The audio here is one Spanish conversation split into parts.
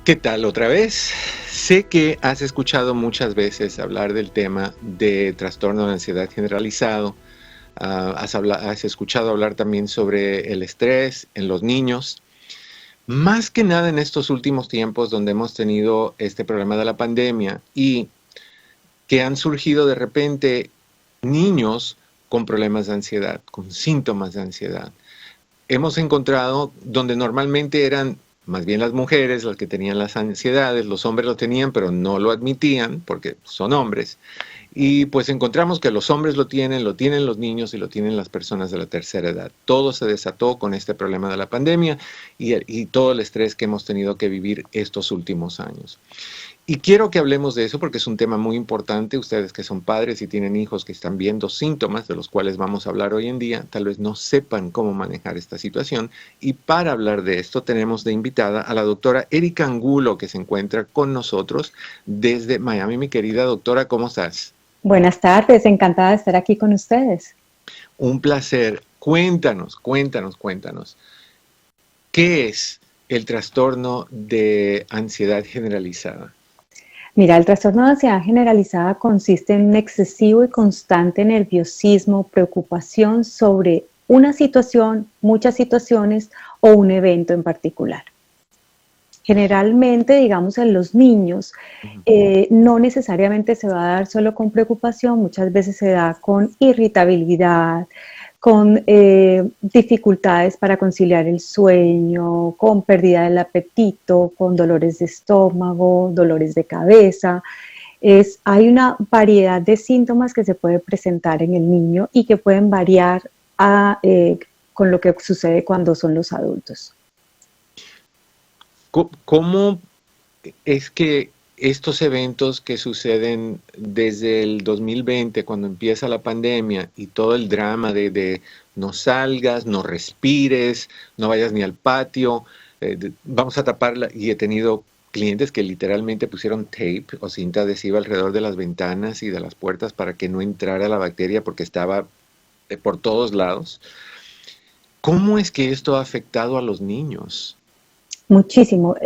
¿Qué tal otra vez? Sé que has escuchado muchas veces hablar del tema de trastorno de ansiedad generalizado. Has escuchado hablar también sobre el estrés en los niños. Más que nada en estos últimos tiempos donde hemos tenido este problema de la pandemia y que han surgido de repente niños con problemas de ansiedad, con síntomas de ansiedad. Hemos encontrado donde normalmente eran más bien las mujeres las que tenían las ansiedades, los hombres lo tenían pero no lo admitían porque son hombres. Y pues encontramos que los hombres lo tienen los niños y lo tienen las personas de la tercera edad. Todo se desató con este problema de la pandemia y todo el estrés que hemos tenido que vivir estos últimos años. Y quiero que hablemos de eso porque es un tema muy importante. Ustedes que son padres y tienen hijos que están viendo síntomas de los cuales vamos a hablar hoy en día, tal vez no sepan cómo manejar esta situación. Y para hablar de esto tenemos de invitada a la doctora Erika Angulo, que se encuentra con nosotros desde Miami. Mi querida doctora, ¿cómo estás? Buenas tardes, encantada de estar aquí con ustedes. Un placer. Cuéntanos. ¿Qué es el trastorno de ansiedad generalizada? Mira, el trastorno de ansiedad generalizada consiste en un excesivo y constante nerviosismo, preocupación sobre una situación, muchas situaciones o un evento en particular. Generalmente, digamos, en los niños, no necesariamente se va a dar solo con preocupación, muchas veces se da con irritabilidad, con dificultades para conciliar el sueño, con pérdida del apetito, con dolores de estómago, dolores de cabeza. Hay una variedad de síntomas que se puede presentar en el niño y que pueden variar con lo que sucede cuando son los adultos. ¿Cómo es que estos eventos que suceden desde el 2020, cuando empieza la pandemia y todo el drama de no salgas, no respires, no vayas ni al patio, vamos a taparla? Y he tenido clientes que literalmente pusieron tape o cinta adhesiva alrededor de las ventanas y de las puertas para que no entrara la bacteria porque estaba por todos lados. ¿Cómo es que esto ha afectado a los niños? Muchísimo.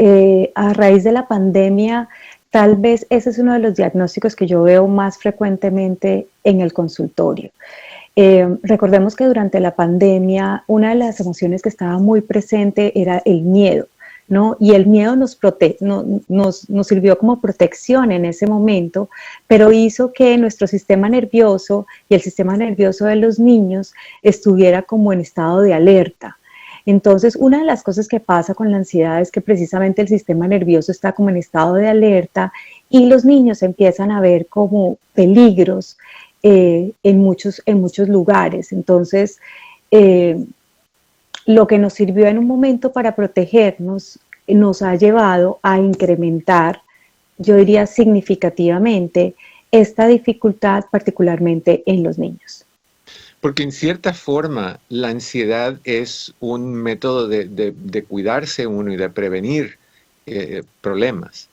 A raíz de la pandemia, tal vez ese es uno de los diagnósticos que yo veo más frecuentemente en el consultorio. Recordemos que durante la pandemia una de las emociones que estaba muy presente era el miedo, ¿no? Y el miedo nos sirvió como protección en ese momento, pero hizo que nuestro sistema nervioso y el sistema nervioso de los niños estuviera como en estado de alerta. Entonces, una de las cosas que pasa con la ansiedad es que precisamente el sistema nervioso está como en estado de alerta y los niños empiezan a ver como peligros en muchos lugares. Entonces, lo que nos sirvió en un momento para protegernos nos ha llevado a incrementar, yo diría significativamente, esta dificultad particularmente en los niños. Porque en cierta forma la ansiedad es un método de cuidarse uno y de prevenir problemas.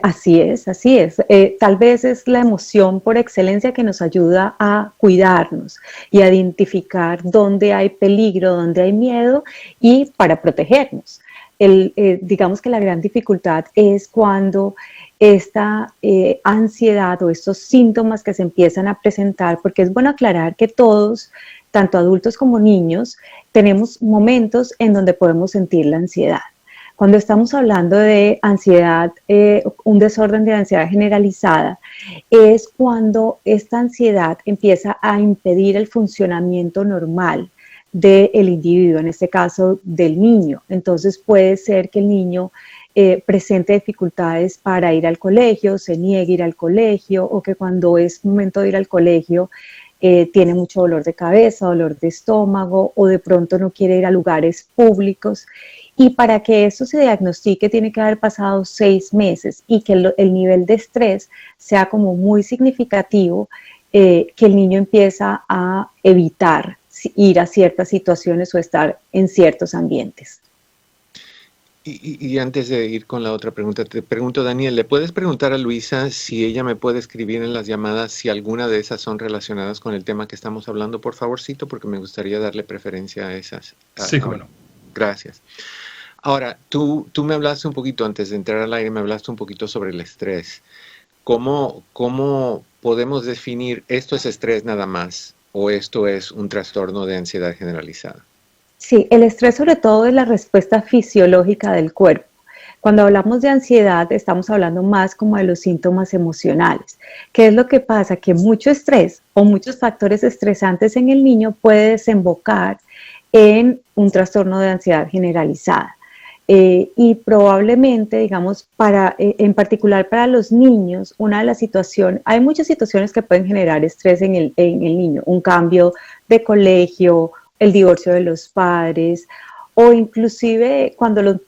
Así es, así es. Tal vez es la emoción por excelencia que nos ayuda a cuidarnos y a identificar dónde hay peligro, dónde hay miedo y para protegernos. Digamos que la gran dificultad es cuando esta ansiedad o estos síntomas que se empiezan a presentar, porque es bueno aclarar que todos, tanto adultos como niños, tenemos momentos en donde podemos sentir la ansiedad. Cuando estamos hablando de ansiedad, un desorden de ansiedad generalizada, es cuando esta ansiedad empieza a impedir el funcionamiento normal del individuo, en este caso del niño. Entonces puede ser que el niño presente dificultades para ir al colegio, se niegue a ir al colegio, o que cuando es momento de ir al colegio tiene mucho dolor de cabeza, dolor de estómago, o de pronto no quiere ir a lugares públicos. Y para que esto se diagnostique tiene que haber pasado 6 meses y que el nivel de estrés sea como muy significativo, que el niño empieza a evitar ir a ciertas situaciones o estar en ciertos ambientes. Y antes de ir con la otra pregunta, te pregunto, Daniel, ¿le puedes preguntar a Luisa si ella me puede escribir en las llamadas si alguna de esas son relacionadas con el tema que estamos hablando, por favorcito, porque me gustaría darle preferencia a esas. Sí, cómo no. Gracias. Ahora, tú me hablaste un poquito, antes de entrar al aire, me hablaste un poquito sobre el estrés. ¿Cómo podemos definir esto es estrés nada más o esto es un trastorno de ansiedad generalizada? Sí, el estrés sobre todo es la respuesta fisiológica del cuerpo. Cuando hablamos de ansiedad, estamos hablando más como de los síntomas emocionales. ¿Qué es lo que pasa? Que mucho estrés o muchos factores estresantes en el niño puede desembocar en un trastorno de ansiedad generalizada. Y probablemente, digamos, en particular para los niños, una de las situaciones, hay muchas situaciones que pueden generar estrés en el niño, un cambio de colegio, el divorcio de los padres, o inclusive cuando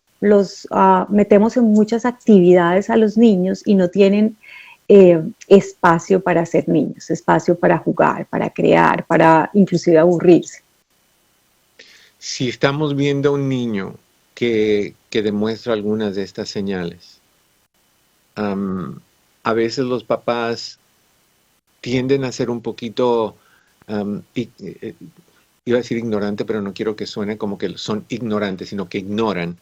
metemos en muchas actividades a los niños y no tienen espacio para ser niños, espacio para jugar, para crear, para inclusive aburrirse. Si estamos viendo a un niño que demuestra algunas de estas señales, am, a veces los papás tienden a ser un poquito, iba a decir ignorante, pero no quiero que suene como que son ignorantes, sino que ignoran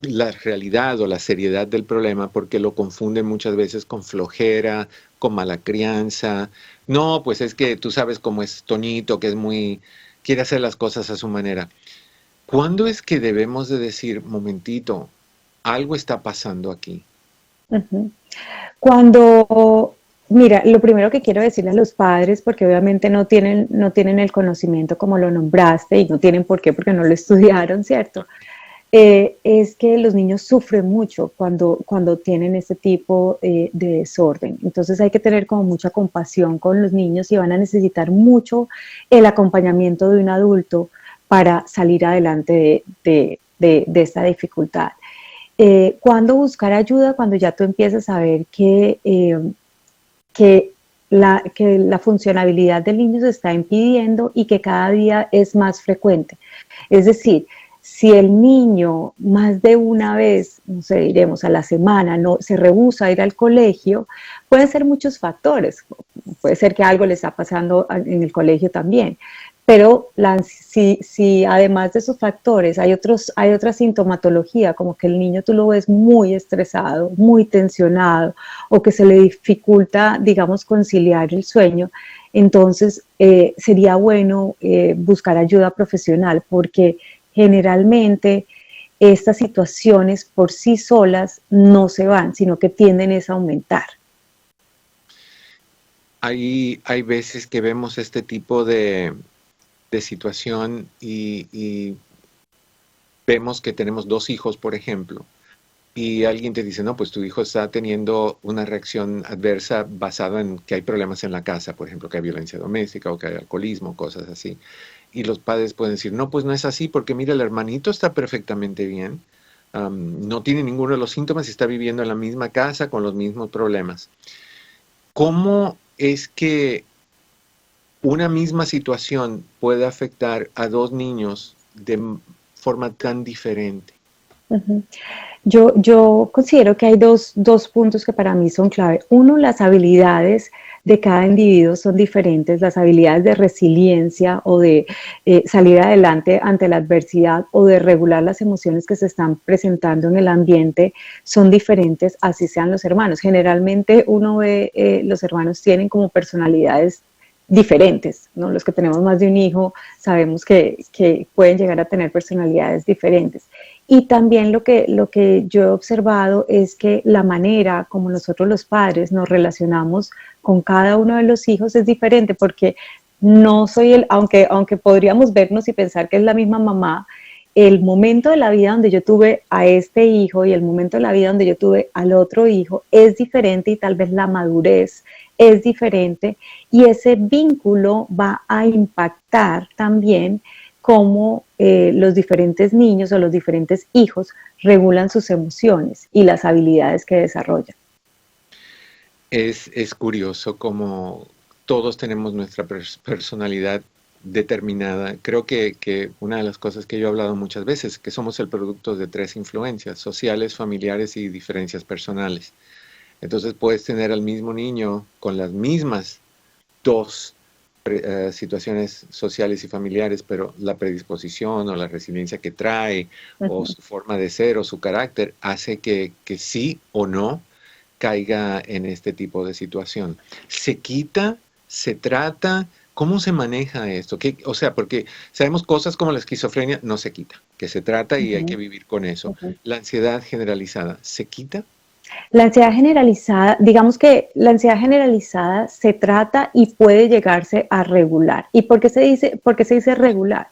la realidad o la seriedad del problema porque lo confunden muchas veces con flojera, con mala crianza. No, pues es que tú sabes cómo es Toñito, que es muy, quiere hacer las cosas a su manera. ¿Cuándo es que debemos de decir, momentito, algo está pasando aquí? Ujú. Cuando, mira, lo primero que quiero decirle a los padres, porque obviamente no tienen el conocimiento como lo nombraste y no tienen por qué, porque no lo estudiaron, ¿cierto? Es que los niños sufren mucho cuando tienen este tipo de desorden. Entonces hay que tener como mucha compasión con los niños y van a necesitar mucho el acompañamiento de un adulto para salir adelante de esta dificultad. ¿Cuándo buscar ayuda? Cuando ya tú empiezas a ver que la funcionabilidad del niño se está impidiendo y que cada día es más frecuente. Es decir, si el niño más de una vez, no sé, diremos a la semana, no se rehúsa a ir al colegio, pueden ser muchos factores. Puede ser que algo le está pasando en el colegio también. Pero si además de esos factores hay otra sintomatología, como que el niño tú lo ves muy estresado, muy tensionado, o que se le dificulta, digamos, conciliar el sueño, entonces sería bueno buscar ayuda profesional, porque generalmente estas situaciones por sí solas no se van, sino que tienden a aumentar. Hay veces que vemos este tipo de situación y vemos que tenemos dos hijos, por ejemplo, y alguien te dice, no, pues tu hijo está teniendo una reacción adversa basada en que hay problemas en la casa, por ejemplo, que hay violencia doméstica o que hay alcoholismo, cosas así. Y los padres pueden decir, no, pues no es así, porque mira, el hermanito está perfectamente bien, no tiene ninguno de los síntomas y está viviendo en la misma casa con los mismos problemas. ¿Cómo es que una misma situación puede afectar a dos niños de forma tan diferente? Uh-huh. Yo considero que hay dos puntos que para mí son clave. Uno, las habilidades de cada individuo son diferentes, las habilidades de resiliencia o de salir adelante ante la adversidad o de regular las emociones que se están presentando en el ambiente son diferentes, así sean los hermanos. Generalmente uno ve, los hermanos tienen como personalidades diferentes, ¿no? Los que tenemos más de un hijo sabemos que pueden llegar a tener personalidades diferentes. Y también lo que yo he observado es que la manera como nosotros los padres nos relacionamos con cada uno de los hijos es diferente, porque no soy aunque podríamos vernos y pensar que es la misma mamá, el momento de la vida donde yo tuve a este hijo y el momento de la vida donde yo tuve al otro hijo es diferente y tal vez la madurez es diferente y ese vínculo va a impactar también cómo los diferentes niños o los diferentes hijos regulan sus emociones y las habilidades que desarrollan. Es curioso cómo todos tenemos nuestra personalidad determinada. Creo que una de las cosas que yo he hablado muchas veces, que somos el producto de tres influencias, sociales, familiares y diferencias personales. Entonces puedes tener al mismo niño con las mismas dos situaciones sociales y familiares, pero la predisposición o la resiliencia que trae o Ujú. su forma de ser o su carácter hace que sí o no caiga en este tipo de situación. ¿Se quita? ¿Se trata? ¿Cómo se maneja esto? O sea, porque sabemos cosas como la esquizofrenia no se quita, que se trata y hay que Ujú, vivir con eso. ujú. La ansiedad generalizada, ¿se quita? La ansiedad generalizada, digamos que la ansiedad generalizada se trata y puede llegarse a regular. ¿Y por qué se dice regular?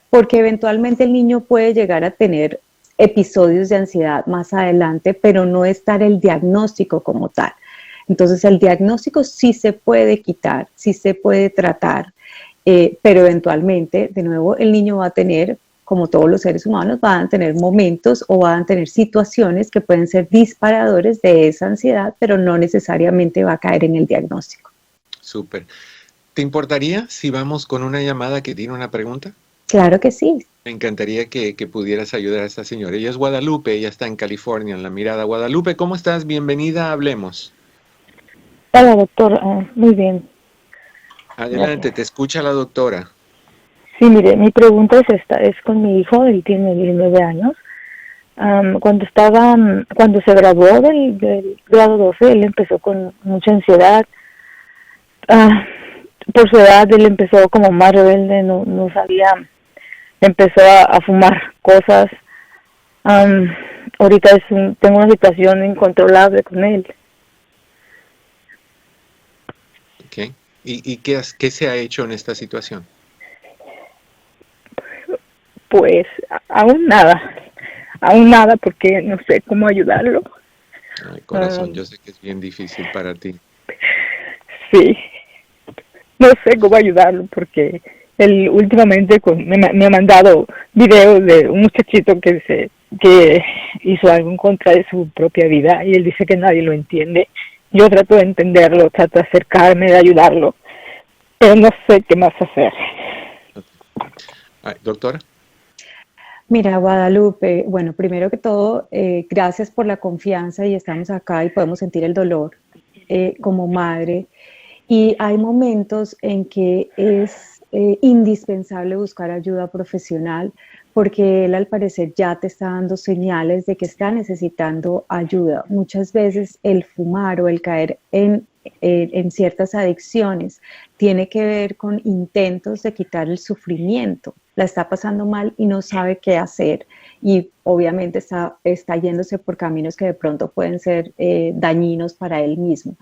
Porque eventualmente el niño puede llegar a tener episodios de ansiedad más adelante, pero no estar el diagnóstico como tal. Entonces el diagnóstico sí se puede quitar, sí se puede tratar, pero eventualmente, de nuevo, el niño va a tener, como todos los seres humanos, van a tener momentos o van a tener situaciones que pueden ser disparadores de esa ansiedad, pero no necesariamente va a caer en el diagnóstico. Súper. ¿Te importaría si vamos con una llamada que tiene una pregunta? Claro que sí. Me encantaría que pudieras ayudar a esta señora. Ella es Guadalupe, ella está en California, en La Mirada. Guadalupe, ¿cómo estás? Bienvenida a Hablemos. Hola, doctor. Muy bien, gracias. Adelante, te escucha la doctora. Sí, mire, mi pregunta es esta. Es con mi hijo, él tiene 19 años. Cuando se graduó del grado 12, él empezó con mucha ansiedad. Ah, por su edad, él empezó como más rebelde, no sabía, empezó a fumar cosas. Am, Ahorita tengo una situación incontrolable con él. ¿Ok? ¿Y qué se ha hecho en esta situación? Pues aún nada, porque no sé cómo ayudarlo. Ay, corazón, Um, yo sé que es bien difícil para ti. sí, no sé cómo ayudarlo porque él últimamente me ha mandado videos de un muchachito que hizo algo en contra de su propia vida y él dice que nadie lo entiende. Yo trato de entenderlo, trato de acercarme, de ayudarlo, pero no sé qué más hacer. Ok. Ay, doctora, Mira, Guadalupe, bueno, primero que todo, gracias por la confianza y estamos acá y podemos sentir el dolor como madre. Y hay momentos en que es indispensable buscar ayuda profesional porque él al parecer ya te está dando señales de que está necesitando ayuda. Muchas veces el fumar o el caer en ciertas adicciones tiene que ver con intentos de quitar el sufrimiento. La está pasando mal y no sabe qué hacer y obviamente está yéndose por caminos que de pronto pueden ser dañinos para él mismo.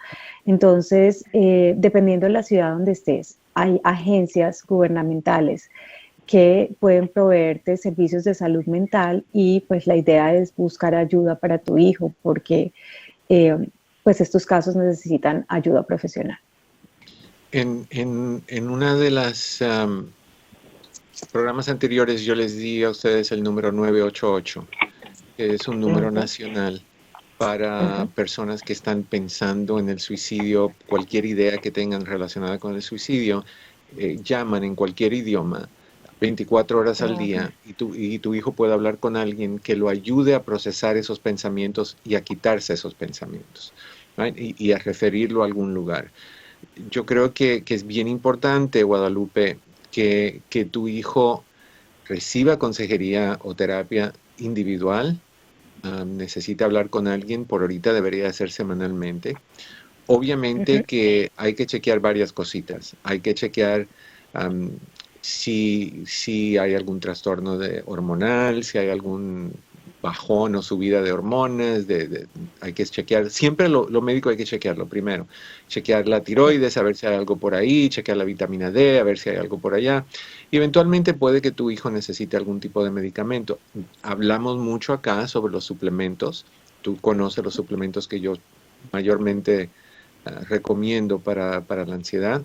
Entonces, dependiendo de la ciudad donde estés, hay agencias gubernamentales que pueden proveerte servicios de salud mental y pues la idea es buscar ayuda para tu hijo porque eh, pues estos casos necesitan ayuda profesional. en una de las programas anteriores yo les di a ustedes el número 988, que es un número Ujú, nacional para ujú. personas que están pensando en el suicidio, cualquier idea que tengan relacionada con el suicidio, llaman en cualquier idioma 24 horas al Okay. día y tu hijo puede hablar con alguien que lo ayude a procesar esos pensamientos y a quitarse esos pensamientos, right? Y a referirlo a algún lugar. Yo creo que es bien importante, Guadalupe, que tu hijo reciba consejería o terapia individual. Necesita hablar con alguien, por ahorita debería hacer semanalmente. Obviamente Uh-huh. que hay que chequear varias cositas. Hay que chequear am, si hay algún trastorno hormonal, si hay algún bajón o subida de hormonas, hay que chequear, siempre lo médico hay que chequearlo primero, chequear la tiroides, a ver si hay algo por ahí, chequear la vitamina D, a ver si hay algo por allá, y eventualmente puede que tu hijo necesite algún tipo de medicamento. Hablamos mucho acá sobre los suplementos, tú conoces los suplementos que yo mayormente recomiendo para la ansiedad.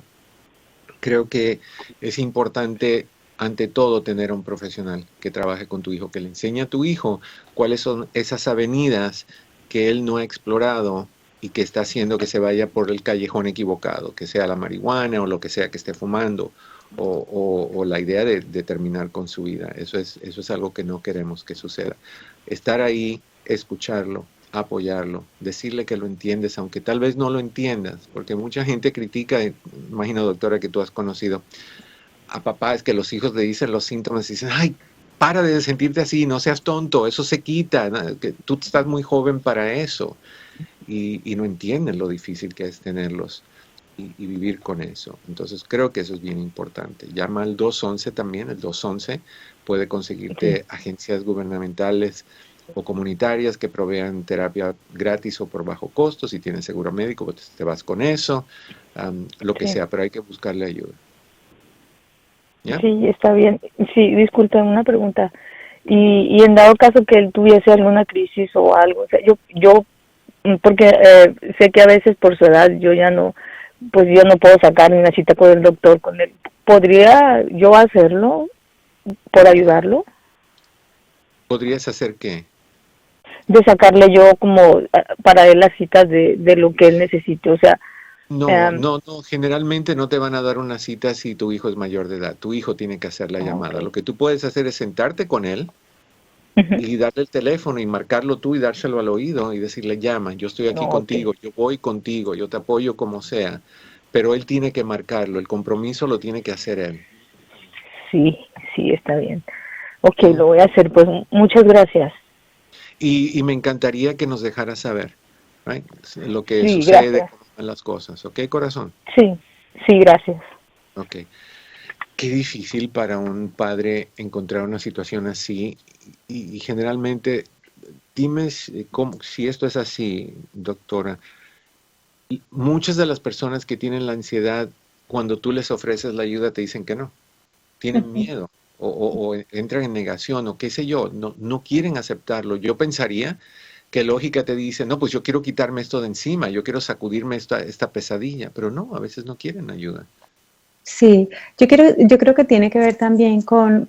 Creo que es importante, ante todo, tener a un profesional que trabaje con tu hijo, que le enseñe a tu hijo cuáles son esas avenidas que él no ha explorado y que está haciendo que se vaya por el callejón equivocado, que sea la marihuana o lo que sea que esté fumando, o la idea de terminar con su vida. Eso es algo que no queremos que suceda. Estar ahí, escucharlo, apoyarlo, decirle que lo entiendes, aunque tal vez no lo entiendas, porque mucha gente critica, imagino doctora que tú has conocido a papás que los hijos le dicen los síntomas y dicen, ay, para de sentirte así, no seas tonto, eso se quita, que tú estás muy joven para eso, y no entienden lo difícil que es tenerlos y vivir con eso. Entonces creo que eso es bien importante. Llama al 211 también, el 211 puede conseguirte agencias gubernamentales o comunitarias que provean terapia gratis o por bajo costo. Si tienes seguro médico, pues te vas con eso, lo que sea, pero hay que buscarle ayuda. ¿Ya? Sí, está bien. Sí, disculpa, una pregunta. Y en dado caso que él tuviese alguna crisis o algo, o sea, yo porque sé que a veces por su edad yo ya no, pues yo no puedo sacar una cita con el doctor con él. ¿Podría yo hacerlo por ayudarlo? ¿Podrías hacer qué? De sacarle yo como para él las citas de lo que él necesite, o sea. No, generalmente no te van a dar una cita si tu hijo es mayor de edad. Tu hijo tiene que hacer la llamada. Okay. Lo que tú puedes hacer es sentarte con él y darle el teléfono y marcarlo tú y dárselo al oído y decirle, llama, yo estoy aquí contigo, yo voy contigo, yo te apoyo como sea, pero él tiene que marcarlo, el compromiso lo tiene que hacer él. Sí, está bien. Ok, lo voy a hacer, pues muchas gracias. Y me encantaría que nos dejaras saber, right, lo que sucede con las cosas, ¿ok, corazón? Sí, gracias. Ok. Qué difícil para un padre encontrar una situación así y generalmente, dime si esto es así, doctora. Muchas de las personas que tienen la ansiedad, cuando tú les ofreces la ayuda, te dicen que no, tienen miedo o entran en negación o qué sé yo, no quieren aceptarlo. Yo pensaría que lógica te dice, no, pues yo quiero quitarme esto de encima, yo quiero sacudirme esta pesadilla, pero no, a veces no quieren ayuda. Sí, yo creo que tiene que ver también con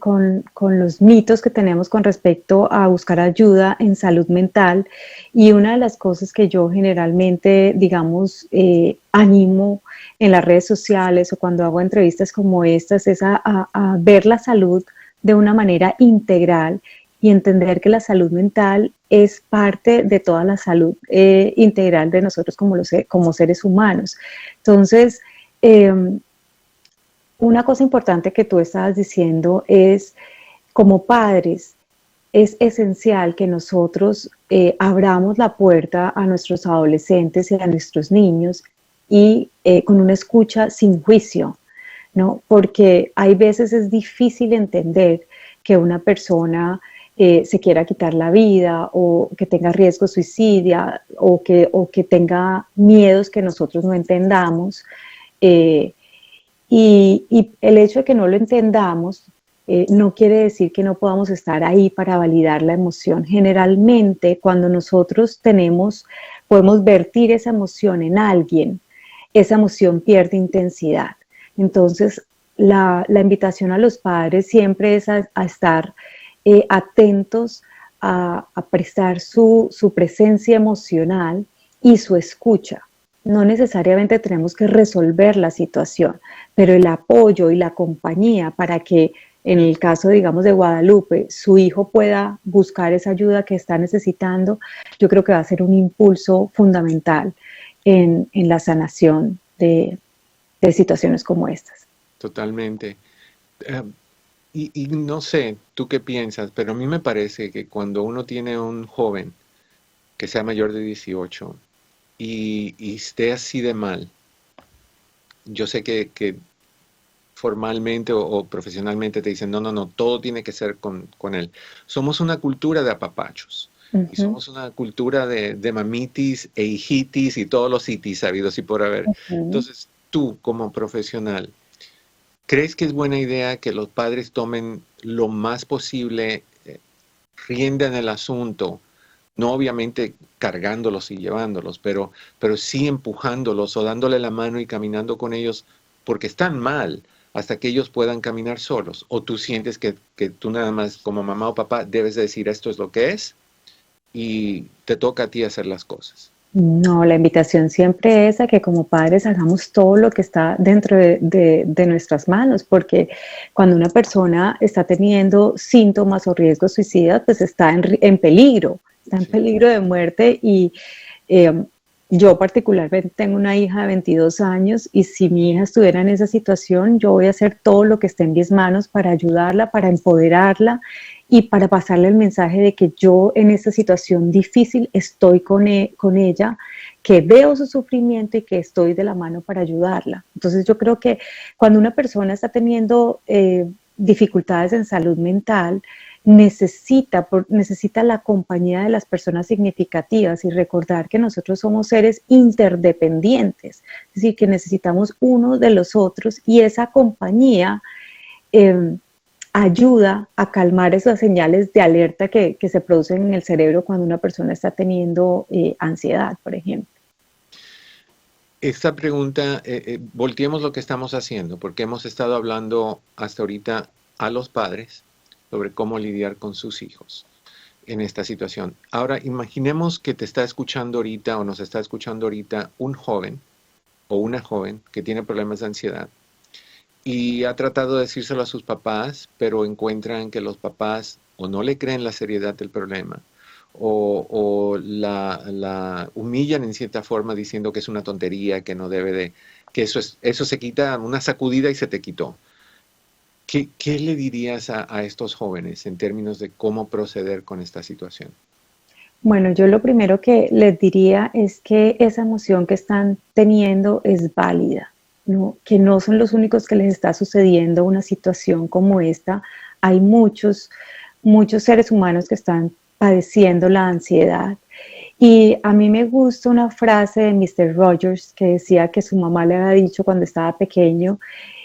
los mitos que tenemos con respecto a buscar ayuda en salud mental, y una de las cosas que yo generalmente, digamos, animo en las redes sociales o cuando hago entrevistas como estas es a ver la salud de una manera integral y entender que la salud mental es parte de toda la salud integral de nosotros como seres humanos. Entonces, una cosa importante que tú estabas diciendo es, como padres, es esencial que nosotros abramos la puerta a nuestros adolescentes y a nuestros niños y con una escucha sin juicio, ¿no? Porque hay veces es difícil entender que una persona se quiera quitar la vida o que tenga riesgo suicidio o que tenga miedos que nosotros no entendamos. Y el hecho de que no lo entendamos no quiere decir que no podamos estar ahí para validar la emoción. Generalmente, cuando nosotros podemos vertir esa emoción en alguien, esa emoción pierde intensidad. Entonces, la invitación a los padres siempre es a estar atentos a prestar su presencia emocional y su escucha. No necesariamente tenemos que resolver la situación, pero el apoyo y la compañía para que, en el caso, digamos, de Guadalupe, su hijo pueda buscar esa ayuda que está necesitando, yo creo que va a ser un impulso fundamental en la sanación de situaciones como estas. Totalmente. Y no sé, tú qué piensas, pero a mí me parece que cuando uno tiene un joven que sea mayor de 18 y esté así de mal, yo sé que formalmente o profesionalmente te dicen, no, todo tiene que ser con él. Somos una cultura de apapachos. Y somos una cultura de mamitis e hijitis y todos los hitis habidos y por haber. Entonces, tú como profesional, ¿crees que es buena idea que los padres tomen lo más posible rienda en el asunto? No obviamente cargándolos y llevándolos, pero sí empujándolos o dándole la mano y caminando con ellos porque están mal hasta que ellos puedan caminar solos. ¿O tú sientes que tú nada más como mamá o papá debes decir esto es lo que es y te toca a ti hacer las cosas? No, la invitación siempre es a que como padres hagamos todo lo que está dentro de nuestras manos, porque cuando una persona está teniendo síntomas o riesgos suicidas, pues está en peligro. está en peligro de muerte y yo particularmente tengo una hija de 22 años y si mi hija estuviera en esa situación, yo voy a hacer todo lo que esté en mis manos para ayudarla, para empoderarla y para pasarle el mensaje de que yo en esta situación difícil estoy con ella, que veo su sufrimiento y que estoy de la mano para ayudarla. Entonces yo creo que cuando una persona está teniendo dificultades en salud mental, necesita la compañía de las personas significativas y recordar que nosotros somos seres interdependientes, es decir, que necesitamos uno de los otros y esa compañía ayuda a calmar esas señales de alerta que se producen en el cerebro cuando una persona está teniendo ansiedad, por ejemplo. Esta pregunta, volteemos lo que estamos haciendo, porque hemos estado hablando hasta ahorita a los padres sobre cómo lidiar con sus hijos en esta situación. Ahora, imaginemos que te está escuchando ahorita o nos está escuchando ahorita un joven o una joven que tiene problemas de ansiedad y ha tratado de decírselo a sus papás, pero encuentran que los papás o no le creen la seriedad del problema o la humillan en cierta forma diciendo que es una tontería, que no debe de, que eso se quita, una sacudida y se te quitó. ¿Qué le dirías a estos jóvenes en términos de cómo proceder con esta situación? Bueno, yo lo primero que les diría es que esa emoción que están teniendo es válida, ¿no? Que no son los únicos que les está sucediendo una situación como esta. Hay muchos seres humanos que están padeciendo la ansiedad. Y a mí me gusta una frase de Mr. Rogers que decía que su mamá le había dicho cuando estaba pequeño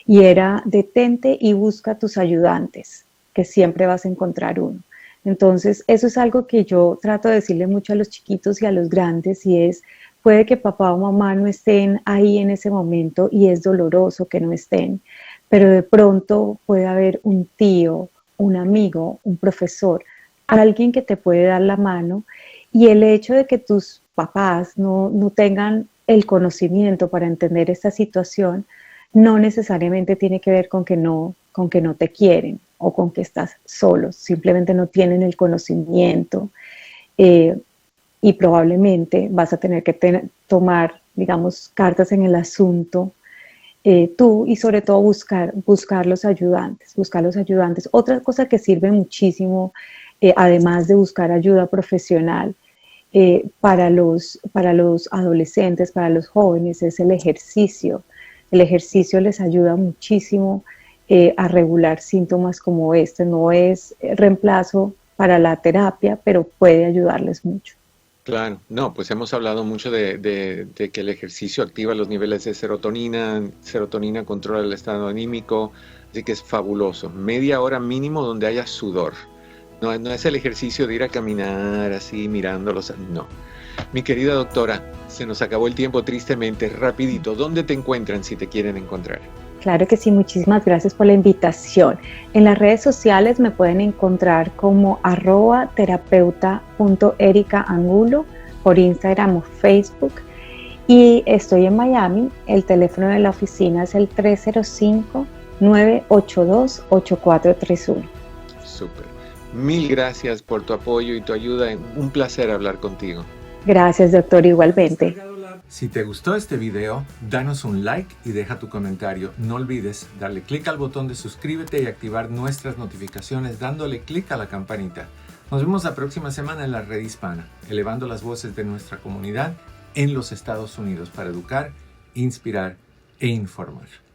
y era: detente y busca tus ayudantes, que siempre vas a encontrar uno. Entonces, eso es algo que yo trato de decirle mucho a los chiquitos y a los grandes y es: puede que papá o mamá no estén ahí en ese momento y es doloroso que no estén, pero de pronto puede haber un tío, un amigo, un profesor, alguien que te puede dar la mano. Y el hecho de que tus papás no tengan el conocimiento para entender esta situación no necesariamente tiene que ver con que no te quieren o con que estás solo, simplemente no tienen el conocimiento y probablemente vas a tener que tomar, digamos, cartas en el asunto tú y sobre todo buscar los ayudantes. Otra cosa que sirve muchísimo, además de buscar ayuda profesional, para los adolescentes, para los jóvenes, es el ejercicio. El ejercicio les ayuda muchísimo a regular síntomas como este. No es reemplazo para la terapia, pero puede ayudarles mucho. Claro, no, pues hemos hablado mucho de que el ejercicio activa los niveles de serotonina controla el estado anímico, así que es fabuloso. Media hora mínimo donde haya sudor. No es el ejercicio de ir a caminar así mirándolos, no. Mi querida doctora, se nos acabó el tiempo tristemente, rapidito. ¿Dónde te encuentran si te quieren encontrar? Claro que sí, muchísimas gracias por la invitación. En las redes sociales me pueden encontrar como @terapeuta.ericaangulo por Instagram o Facebook. Y estoy en Miami, el teléfono de la oficina es el 305-982-8431. Súper. Mil gracias por tu apoyo y tu ayuda. Un placer hablar contigo. Gracias, doctor, igualmente. Si te gustó este video, danos un like y deja tu comentario. No olvides darle clic al botón de suscríbete y activar nuestras notificaciones dándole clic a la campanita. Nos vemos la próxima semana en la Red Hispana, elevando las voces de nuestra comunidad en los Estados Unidos para educar, inspirar e informar.